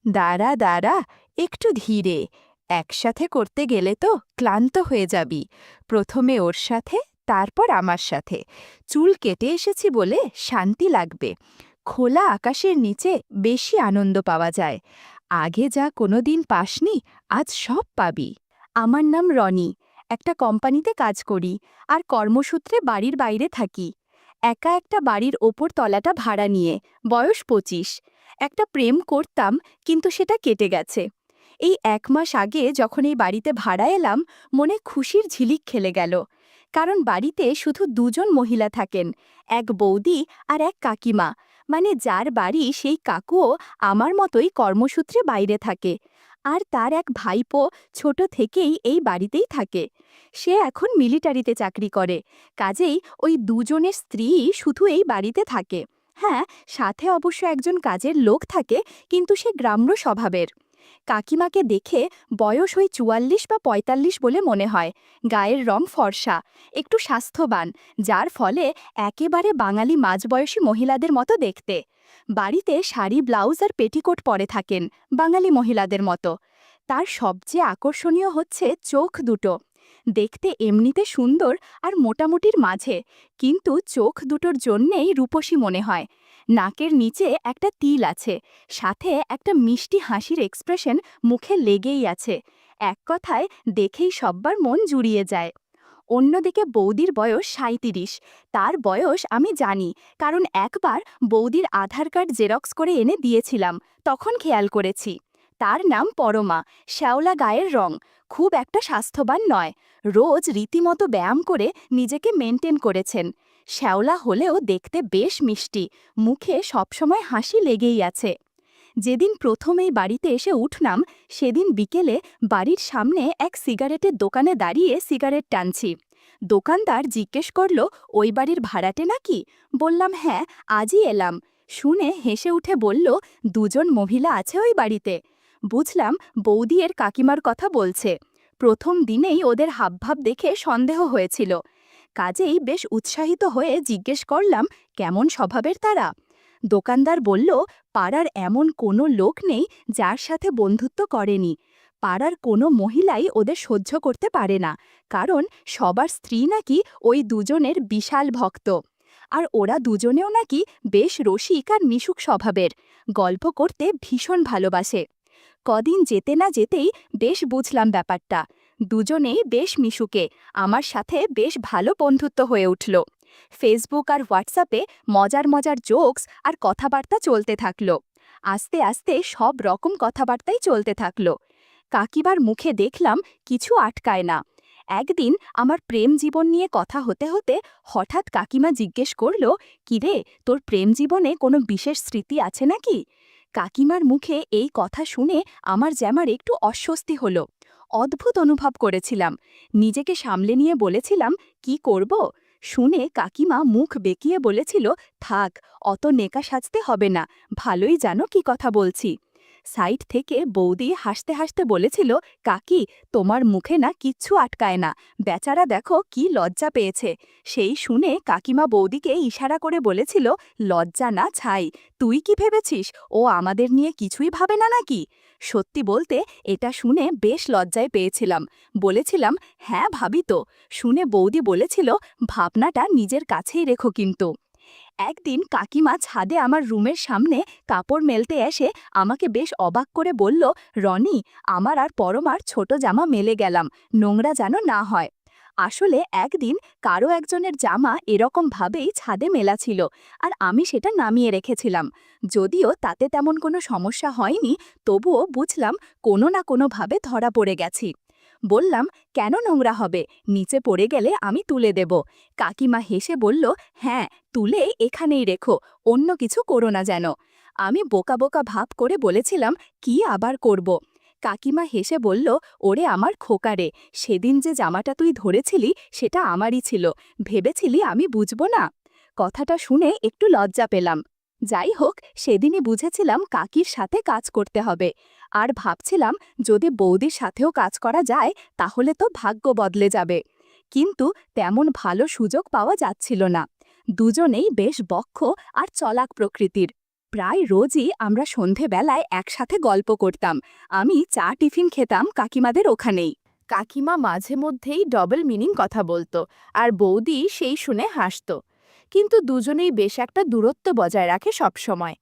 দাঁড়া দাঁড়া, একটু ধীরে। একসাথে করতে গেলে তো ক্লান্ত হয়ে যাবি। প্রথমে ওর সাথে, তারপর আমার সাথে। চুল কেটে এসেছি বলে শান্তি লাগবে। খোলা আকাশের নিচে বেশি আনন্দ পাওয়া যায়। আগে যা কোনোদিন পাসনি, আজ সব পাবি। আমার নাম রনি। একটা কোম্পানিতে কাজ করি আর কর্মসূত্রে বাড়ির বাইরে থাকি। একা একটা বাড়ির ওপর তলাটা ভাড়া নিয়ে, বয়স 25। একটা প্রেম করতাম, কিন্তু সেটা কেটে গেছে। এই 1 মাস আগে যখন এই বাড়িতে ভাড়া এলাম, মনে খুশির ঝিলিক খেলে গেল। কারণ বাড়িতে শুধু দুজন মহিলা থাকেন, এক বৌদি আর এক কাকিমা। মানে যার বাড়ি সেই কাকুও আমার মতোই কর্মসূত্রে বাইরে থাকে। আর তার এক ভাইপো ছোট থেকেই এই বাড়িতেই থাকে। সে এখন মিলিটারিতে চাকরি করে, কাজেই ওই দুজনের স্ত্রী শুধু এই বাড়িতে থাকে। হ্যাঁ, সাথে অবশ্য একজন কাজের লোক থাকে, কিন্তু সে গ্রাম্য স্বভাবের। কাকিমাকে দেখে বয়স ওই 44 বা 45 বলে মনে হয়। গায়ের রং ফর্সা, একটু স্বাস্থ্যবান, যার ফলে একেবারে বাঙালি মাঝবয়সী মহিলাদের মতো দেখতে। বাড়িতে শাড়ি, ব্লাউজ আর পেটিকোট পরে থাকেন, বাঙালি মহিলাদের মতো। তার সবচেয়ে আকর্ষণীয় হচ্ছে চোখ দুটো। দেখতে এমনিতে সুন্দর আর মোটামুটির মাঝে, কিন্তু চোখ দুটোর জন্যেই রূপসী মনে হয়। নাকের নিচে একটা তিল আছে, সাথে একটা মিষ্টি হাসির এক্সপ্রেশন মুখে লেগেই আছে। এক কথায় দেখেই সব্বার মন জুড়িয়ে যায়। অন্যদিকে বৌদির বয়স 37। তার বয়স আমি জানি, কারণ একবার বৌদির আধার কার্ড জেরক্স করে এনে দিয়েছিলাম, তখন খেয়াল করেছি। তার নাম পরমা, শ্যাওলা গায়ের রং, খুব একটা স্বাস্থ্যবান নয়। রোজ রীতিমতো ব্যায়াম করে নিজেকে মেনটেন করেছেন। শ্যাওলা হলেও দেখতে বেশ মিষ্টি, মুখে সবসময় হাসি লেগেই আছে। যেদিন প্রথম এই বাড়িতে এসে উঠলাম, সেদিন বিকেলে বাড়ির সামনে এক সিগারেটের দোকানে দাঁড়িয়ে সিগারেট টানছি। দোকানদার জিজ্ঞেস করল, ওই বাড়ির ভাড়াটে নাকি? বললাম হ্যাঁ, আজই এলাম। শুনে হেসে উঠে বলল, দুজন মহিলা আছে ওই বাড়িতে। বুঝলাম বৌদি এর কাকিমার কথা বলছে। প্রথম দিনেই ওদের হাবভাব দেখে সন্দেহ হয়েছিল। কাজেই বেশ উৎসাহিত হয়ে জিজ্ঞেস করলাম, কেমন স্বভাবের তারা? দোকানদার বলল, পাড়ার এমন কোনো লোক নেই যার সাথে বন্ধুত্ব করেনি। পাড়ার কোনো মহিলাই ওদের সহ্য করতে পারে না, কারণ সবার স্ত্রী নাকি ওই দুজনের বিশাল ভক্ত। আর ওরা দুজনেও নাকি বেশ রসিক আর মিশুক স্বভাবের, গল্প করতে ভীষণ ভালোবাসে। কদিন যেতে না যেতেই বেশ বুঝলাম ব্যাপারটা। দুজনেই বেশ মিশুকে, আমার সাথে বেশ ভালো বন্ধুত্ব হয়ে উঠল। ফেসবুক আর হোয়াটসঅ্যাপে মজার মজার জোকস আর কথাবার্তা চলতে থাকলো। আস্তে আস্তে সব রকম কথাবার্তাই চলতে থাকলো। কাকিবার মুখে দেখলাম কিছু আটকায় না। একদিন আমার প্রেম জীবন নিয়ে কথা হতে হতে হঠাৎ কাকিমা জিজ্ঞেস করল, কিরে, তোর প্রেম জীবনে কোনো বিশেষ স্মৃতি আছে নাকি? কাকিমার মুখে এই কথা শুনে আমার যেমার একটু অস্বস্তি হলো। অদ্ভুত অনুভব করেছিলাম। নিজেকে সামলে নিয়ে বলেছিলাম, কি করব? শুনে কাকিমা মুখ বেঁকিয়ে বলেছিল, থাক, অত নেকা সাজতে হবে না, ভালোই জানো কি কথা বলছি। সাইড থেকে বৌদি হাসতে হাসতে বলেছিল, কাকি, তোমার মুখে না কিচ্ছু আটকায় না, বেচারা দেখো কি লজ্জা পেয়েছে। সেই শুনে কাকিমা বৌদিকে ইশারা করে বলেছিল, লজ্জা না ছাই, তুই কি ভেবেছিস ও আমাদের নিয়ে কিছুই ভাবে না নাকি? সত্যি বলতে এটা শুনে বেশ লজ্জায় পেয়েছিলাম। বলেছিলাম, হ্যাঁ ভাবি তো। শুনে বৌদি বলেছিল, ভাবনাটা নিজের কাছেই রেখো কিন্তু। একদিন কাকিমা ছাদে আমার রুমের সামনে কাপড় মেলতে এসে আমাকে বেশ অবাক করে বলল, রনি, আমার আর পরমার ছোট জামা মেলে গেলাম, নোংরা যেন না হয়। আসলে একদিন কারো একজনের জামা এরকম ভাবেই ছাদে মেলা ছিল, আর আমি সেটা নামিয়ে রেখেছিলাম। যদিও তাতে তেমন কোনো সমস্যা হয়নি, তবুও বুঝলাম কোনো না কোনোভাবে ধরা পড়ে গেছি। বললাম, কেন নোংরা হবে, নিচে পড়ে গেলে আমি তুলে দেব। কাকিমা হেসে বলল, হ্যাঁ, তুলে এখানেই রেখো, অন্য কিছু করো না যেন। আমি বোকা বোকা ভাব করে বলেছিলাম, কি আবার করব? কাকিমা হেসে বলল, ওরে আমার খোকারে, সেদিন যে জামাটা তুই ধরেছিলি সেটা আমারই ছিল, ভেবেছিলি আমি বুঝবো না? কথাটা শুনে একটু লজ্জা পেলাম। যাই হোক, সেদিনই বুঝেছিলাম কাকির সাথে কাজ করতে হবে। আর ভাবছিলাম, যদি বৌদির সাথেও কাজ করা যায় তাহলে তো ভাগ্য বদলে যাবে। কিন্তু তেমন ভালো সুযোগ পাওয়া যাচ্ছিল না। দুজনেই বেশ বক্ষ আর চলাক প্রকৃতির। প্রায় রোজই আমরা সন্ধেবেলায় একসাথে গল্প করতাম। আমি চা টিফিন খেতাম কাকিমাদের ওখানেই। কাকিমা মাঝে মধ্যেই ডবল মিনিং কথা বলতো, আর বৌদি সেই শুনে হাসত। কিন্তু দুজনেই বেশ একটা দূরত্ব বজায় রাখে সবসময়।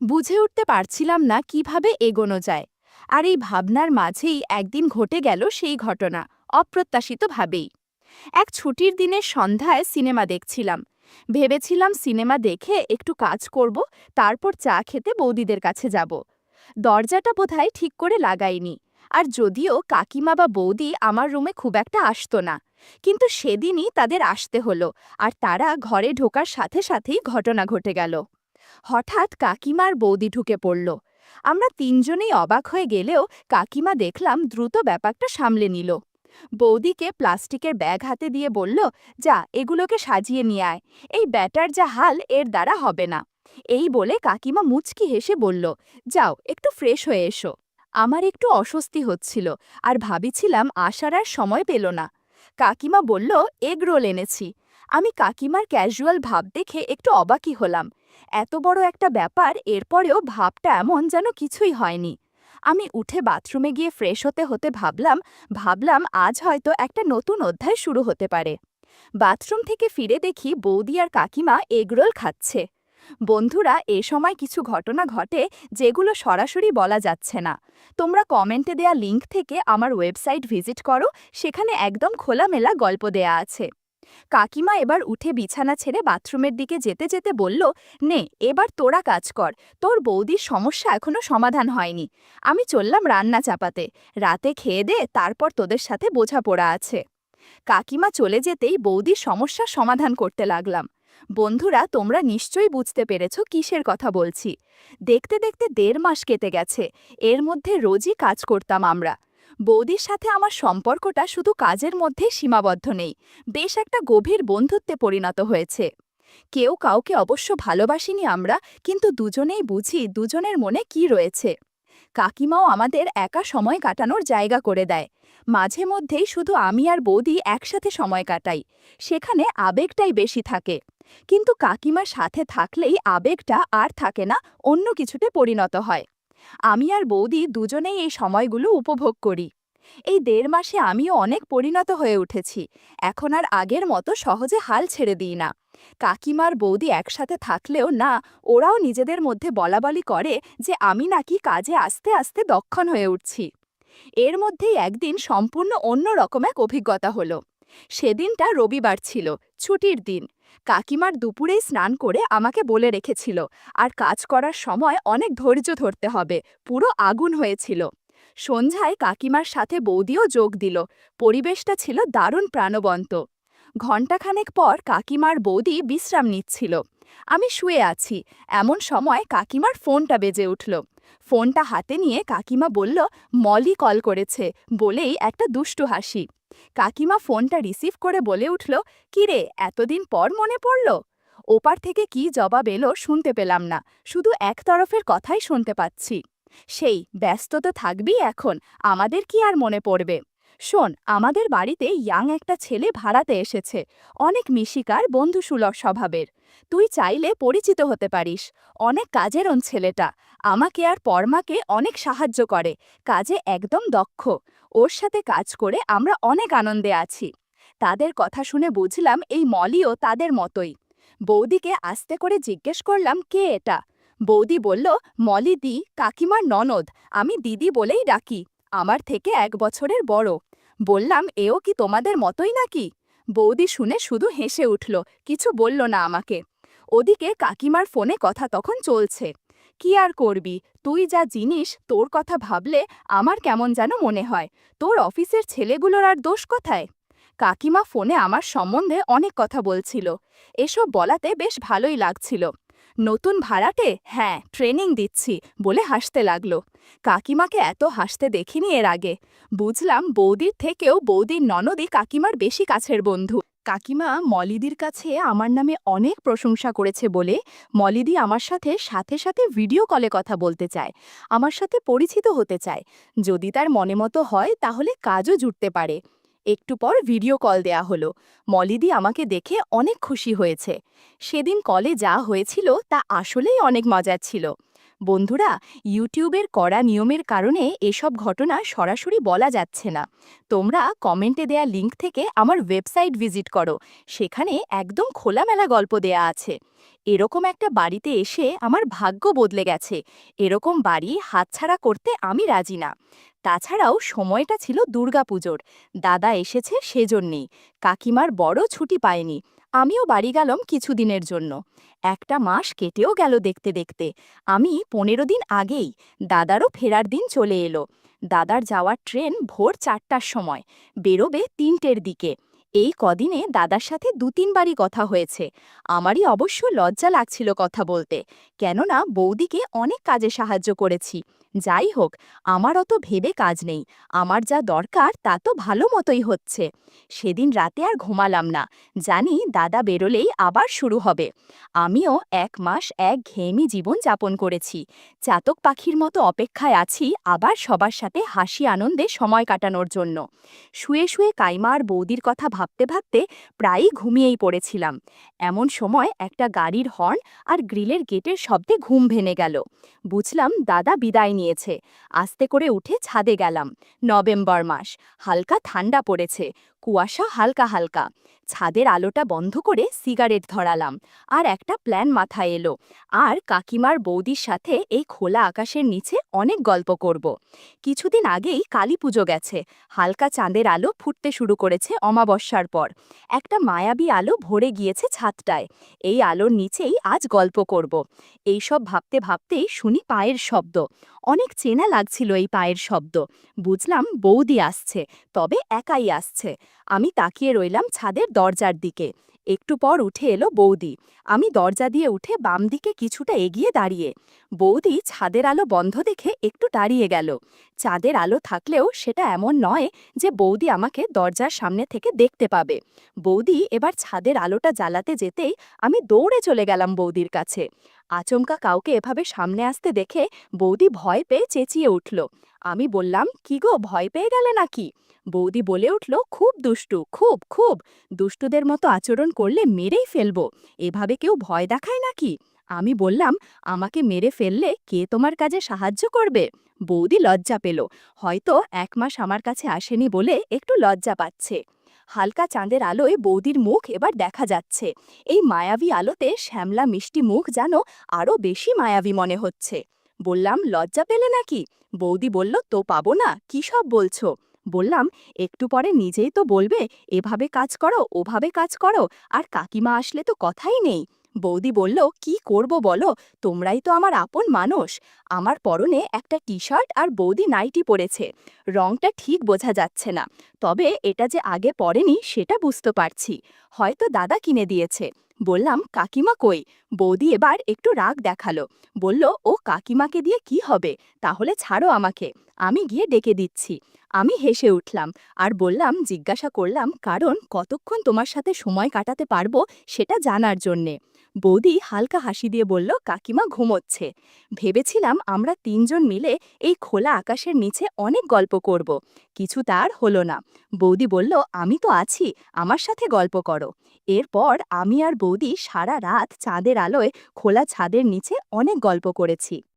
বুঝে উঠতে পারছিলাম না কিভাবে এগোনো যায়। আর এই ভাবনার মাঝেই একদিন ঘটে গেল সেই ঘটনা, অপ্রত্যাশিতভাবেই। এক ছুটির দিনের সন্ধ্যায় সিনেমা দেখছিলাম। ভেবেছিলাম সিনেমা দেখে একটু কাজ করব, তারপর চা খেতে বৌদিদের কাছে যাব। দরজাটা বোধহয় ঠিক করে লাগাইনি। আর যদিও কাকিমা বা বৌদি আমার রুমে খুব একটা আসতো না, কিন্তু সেদিনই তাদের আসতে হলো। আর তারা ঘরে ঢোকার সাথে সাথেই ঘটনা ঘটে গেল। হঠাৎ কাকিমার বৌদি ঢুকে পড়ল। আমরা তিনজনেই অবাক হয়ে গেলেও কাকিমা দেখলাম দ্রুত ব্যাপারটা সামলে নিল। বৌদিকে প্লাস্টিকের ব্যাগ হাতে দিয়ে বলল, যা এগুলোকে সাজিয়ে নিয়ে আয়, এই ব্যাটার যা হাল এর দ্বারা হবে না। এই বলে কাকিমা মুচকি হেসে বলল, যাও একটু ফ্রেশ হয়ে এসো। আমার একটু অস্বস্তি হচ্ছিল, আর ভাবিছিলাম আসার আর সময় পেল না। কাকিমা বলল, এগ রোল এনেছি। আমি কাকিমার ক্যাজুয়াল ভাব দেখে একটু অবাকই হলাম। এত বড় একটা ব্যাপার, এরপরেও ভাবটা এমন যেন কিছুই হয়নি। আমি উঠে বাথরুমে গিয়ে ফ্রেশ হতে হতে ভাবলাম আজ হয়তো একটা নতুন অধ্যায় শুরু হতে পারে। বাথরুম থেকে ফিরে দেখি বৌদি আর কাকিমা এগরোল খাচ্ছে। বন্ধুরা, এ সময় কিছু ঘটনা ঘটে যেগুলো সরাসরি বলা যাচ্ছে না। তোমরা কমেন্টে দেয়া লিংক থেকে আমার ওয়েবসাইট ভিজিট করো, সেখানে একদম খোলামেলা গল্প দেয়া আছে। কাকিমা এবার উঠে বিছানা ছেড়ে বাথরুমের দিকে যেতে যেতে বলল, নে এবার তোরা কাজ কর, তোর বৌদির সমস্যা এখনো সমাধান হয়নি। আমি চললাম রান্না চাপাতে, রাতে খেয়ে দে, তারপর তোদের সাথে বোঝাপড়া আছে। কাকিমা চলে যেতেই বৌদির সমস্যার সমাধান করতে লাগলাম। বন্ধুরা, তোমরা নিশ্চয়ই বুঝতে পেরেছ কিসের কথা বলছি। দেখতে দেখতে 1.5 মাস কেটে গেছে। এর মধ্যে রোজই কাজ করতাম আমরা। বৌদির সাথে আমার সম্পর্কটা শুধু কাজের মধ্যে সীমাবদ্ধ নেই, বেশ একটা গভীর বন্ধুত্বে পরিণত হয়েছে। কেউ কাউকে অবশ্য ভালোবাসিনি আমরা, কিন্তু দুজনেই বুঝি দুজনের মনে কি রয়েছে। কাকিমাও আমাদের একা সময় কাটানোর জায়গা করে দেয়। মাঝে মধ্যেই শুধু আমি আর বৌদি একসাথে সময় কাটাই, সেখানে আবেগটাই বেশি থাকে। কিন্তু কাকিমার সাথে থাকলেই আবেগটা আর থাকে না, অন্য কিছুতে পরিণত হয়। আমি আর বৌদি দুজনেই এই সময়গুলো উপভোগ করি। এই 1.5 মাসে আমিও অনেক পরিণত হয়ে উঠেছি। এখন আর আগের মতো সহজে হাল ছেড়ে দিই না। কাকিমার বৌদি একসাথে থাকলেও না, ওরাও নিজেদের মধ্যে বলাবলি করে যে আমি নাকি কাজে আস্তে আস্তে দক্ষণ হয়ে উঠছি। এর মধ্যেই একদিন সম্পূর্ণ অন্য রকম এক অভিজ্ঞতা হলো। সেদিনটা রবিবার ছিল, ছুটির দিন। কাকিমার দুপুরেই স্নান করে আমাকে বলে রেখেছিল, আর কাজ করার সময় অনেক ধৈর্য ধরতে হবে, পুরো আগুন হয়েছিল। সন্ধ্যায় কাকিমার সাথে বৌদিও যোগ দিল। পরিবেশটা ছিল দারুণ প্রাণবন্ত। ঘণ্টাখানেক পর কাকিমার বৌদি বিশ্রাম নিচ্ছিল। আমি শুয়ে আছি, এমন সময় কাকিমার ফোনটা বেজে উঠল। ফোনটা হাতে নিয়ে কাকিমা বলল, মলি কল করেছে, বলেই একটা দুষ্টু হাসি। কাকিমা ফোনটা রিসিভ করে বলে উঠল, কিরে এতদিন পর মনে পড়ল? ওপার থেকে কি জবাব এলো শুনতে পেলাম না, শুধু একতরফের কথাই শুনতে পাচ্ছি। সেই ব্যস্ত তো থাকবি এখন, আমাদের কি আর মনে পড়বে। শোন, আমাদের বাড়িতে ইয়াং একটা ছেলে ভাড়াতে এসেছে, অনেক মিশিকার, বন্ধুসুলভ স্বভাবের। তুই চাইলে পরিচিত হতে পারিস। অনেক কাজেরন ছেলেটা, আমাকে আর পরমাকে অনেক সাহায্য করে, কাজে একদম দক্ষ। ওর সাথে কাজ করে আমরা অনেক আনন্দে আছি। তাদের কথা শুনে বুঝলাম এই মলিও তাদের মতোই। বৌদিকে আস্তে করে জিজ্ঞেস করলাম, কে এটা? বৌদি বলল, মলি দি, কাকিমার ননদ, আমি দিদি বলেই ডাকি, আমার থেকে 1 বছরের বড়। বললাম, এও কি তোমাদের মতোই নাকি? বৌদি শুনে শুধু হেসে উঠল, কিছু বলল না আমাকে। ওদিকে কাকিমার ফোনে কথা তখন চলছে। কি আর করবি, তুই যা জিনিস, তোর কথা ভাবলে আমার কেমন যেন মনে হয়। তোর অফিসের ছেলেগুলোর আর দোষ কোথায়? কাকিমা ফোনে আমার সম্বন্ধে অনেক কথা বলছিল। এসব বলাতে বেশ ভালোই লাগছিল। নতুন ভাড়াটে, হ্যাঁ ট্রেনিং দিচ্ছি, বলে হাসতে লাগলো। কাকিমাকে এত হাসতে দেখিনি এর আগে। বুঝলাম বৌদির থেকেও বৌদির ননদই কাকিমার বেশি কাছের বন্ধু। কাকিমা মলিদির কাছে আমার নামে অনেক প্রশংসা করেছে বলে মলিদি আমার সাথে সাথে সাথে ভিডিও কলে কথা বলতে চায়, আমার সাথে পরিচিত হতে চায়। যদি তার মনে মতো হয় তাহলে কাজও জুটতে পারে। একটু পর ভিডিও কল দেয়া হলো। মলিদি আমাকে দেখে অনেক খুশি হয়েছে। সেদিন কলে যা হয়েছিল তা আসলেই অনেক মজার ছিল। বন্ধুরা, ইউটিউবের কড়া নিয়মের কারণে এসব ঘটনা সরাসরি বলা যাচ্ছে না। তোমরা কমেন্টে দেয়া লিংক থেকে আমার ওয়েবসাইট ভিজিট করো, সেখানে একদম খোলামেলা গল্প দেয়া আছে। এরকম একটা বাড়িতে এসে আমার ভাগ্য বদলে গেছে। এরকম বাড়ি হাতছাড়া করতে আমি রাজি না। তাছাড়াও সময়টা ছিল দুর্গাপুজোর। দাদা এসেছে সেজন্যেই। কাকিমার বড় ছুটি পায়নি। আমিও বাড়ি গেলাম কিছুদিনের জন্য। একটা মাস কেটেও গেল দেখতে দেখতে। আমি 15 দিন আগেই, দাদারও ফেরার দিন চলে এলো। দাদার যাওয়ার ট্রেন ভোর 4টার সময়, বেরোবে 3টের দিকে। এই কদিনে দাদার সাথে 2-3বারই কথা হয়েছে। আমারই অবশ্য লজ্জা লাগছিল কথা বলতে, কেননা বৌদিকে অনেক কাজে সাহায্য করেছি। যাই হোক, আমার অত ভেবে কাজ নেই। আমার যা দরকার তা তো ভালো মতোই হচ্ছে। সেদিন রাতে আর ঘুমালাম না, জানি দাদা বেরোলেই আবার শুরু হবে। আমিও 1 মাস একঘেয়েমি জীবন যাপন করেছি। চাতক পাখির মতো অপেক্ষায় আছি আবার সবার সাথে হাসি আনন্দে সময় কাটানোর জন্য। শুয়ে শুয়ে কাইমা আর বৌদির কথা ভাবতে ভাবতে প্রায়ই ঘুমিয়েই পড়েছিলাম। এমন সময় একটা গাড়ির হর্ন আর গ্রিলের গেটের শব্দে ঘুম ভেঙে গেল। বুঝলাম দাদা বিদায় নিয়েছে। আস্তে করে উঠে ছাদে গেলাম। নভেম্বর মাস, হালকা ঠান্ডা পড়েছে, কুয়াশা হালকা হালকা। ছাদের আলোটা বন্ধ করে সিগারেট ধরালাম। আর একটা প্ল্যান মাথায় এলো, আর কাকিমার বৌদির সাথে এই খোলা আকাশের নিচে অনেক গল্প করব। কিছুদিন আগেই কালী পুজো গেছে। হালকা চাঁদের আলো ফুটতে শুরু করেছে অমাবস্যার পর। একটা মায়াবী আলো ভরে গিয়েছে ছাদটায়। এই আলোর নিচেই আজ গল্প করব। এইসব ভাবতে ভাবতেই শুনি পায়ের শব্দ। অনেক চেনা লাগছিল এই পায়ের শব্দ। বুঝলাম বৌদি আসছে, তবে একাই আসছে। আমি তাকিয়ে রইলাম ছাদের দরজার দিকে। একটু পর উঠে এলো বৌদি। আমি দরজা দিয়ে উঠে বাম দিকে কিছুটা এগিয়ে দাঁড়িয়ে। বৌদি ছাদের আলো বন্ধ দেখে একটু দাঁড়িয়ে গেল। চাঁদের আলো থাকলেও সেটা এমন নয় যে বৌদি আমাকে দরজার সামনে থেকে দেখতে পাবে। বৌদি এবার ছাদের আলোটা জ্বালাতে যেতেই আমি দৌড়ে চলে গেলাম বৌদির কাছে। আচমকা কাউকে এভাবে সামনে আসতে দেখে বৌদি ভয় পেয়ে চেঁচিয়ে উঠল। আমি বললাম, কি গো, ভয় পেয়ে গেলে নাকি? বৌদি বলে উঠল, খুব দুষ্টু, খুব খুব। দুষ্টুদের মতো আচরণ করলে মেরেই ফেলবো। এভাবে কেউ ভয় দেখায় নাকি? আমি বললাম, আমাকে মেরে ফেললে কে তোমার কাজে সাহায্য করবে? বৌদি লজ্জা পেল। হয়তো 1 মাস আমার কাছে আসেনি বলে একটু লজ্জা পাচ্ছে। হালকা চাঁদের আলোয় বৌদির মুখ এবার দেখা যাচ্ছে। এই মায়াবী আলোতে শ্যামলা মিষ্টি মুখ যেন আরও বেশি মায়াবী মনে হচ্ছে। বললাম, লজ্জা পেলে নাকি? বৌদি বলল, তো পাবো না, কী সব বলছো? বললাম, একটু পরে নিজেই তো বলবে এভাবে কাজ করো, ওভাবে কাজ করো, আর কাকিমা আসলে তো কথাই নেই। বৌদি বলল, কি করব বলো, তোমরাই তো আমার আপন মানুষ। আমার পরনে একটা টি-শার্ট আর বৌদি নাইটি পরেছে। রংটা ঠিক বোঝা যাচ্ছে না, তবে এটা যে আগে পরেনি সেটা বুঝতে পারছি। হয়তো দাদা কিনে দিয়েছে। বললাম, কাকিমা কই? বৌদি এবার একটু রাগ দেখালো। বলল, ও কাকিমাকে দিয়ে কি হবে, তাহলে ছাড়ো আমাকে, আমি গিয়ে ডেকে দিচ্ছি। আমি হেসে উঠলাম আর বললাম, জিজ্ঞাসা করলাম কারণ কতক্ষণ তোমার সাথে সময় কাটাতে পারবো সেটা জানার জন্যে। বৌদি হালকা হাসি দিয়ে বলল, কাকিমা ঘুমোচ্ছে। ভেবেছিলাম আমরা 3জন মিলে এই খোলা আকাশের নিচে অনেক গল্প করব। কিছু তার হলো না। বৌদি বলল, আমি তো আছি, আমার সাথে গল্প করো। এরপর আমি আর বৌদি সারা রাত চাঁদের আলোয় খোলা ছাদের নিচে অনেক গল্প করেছি।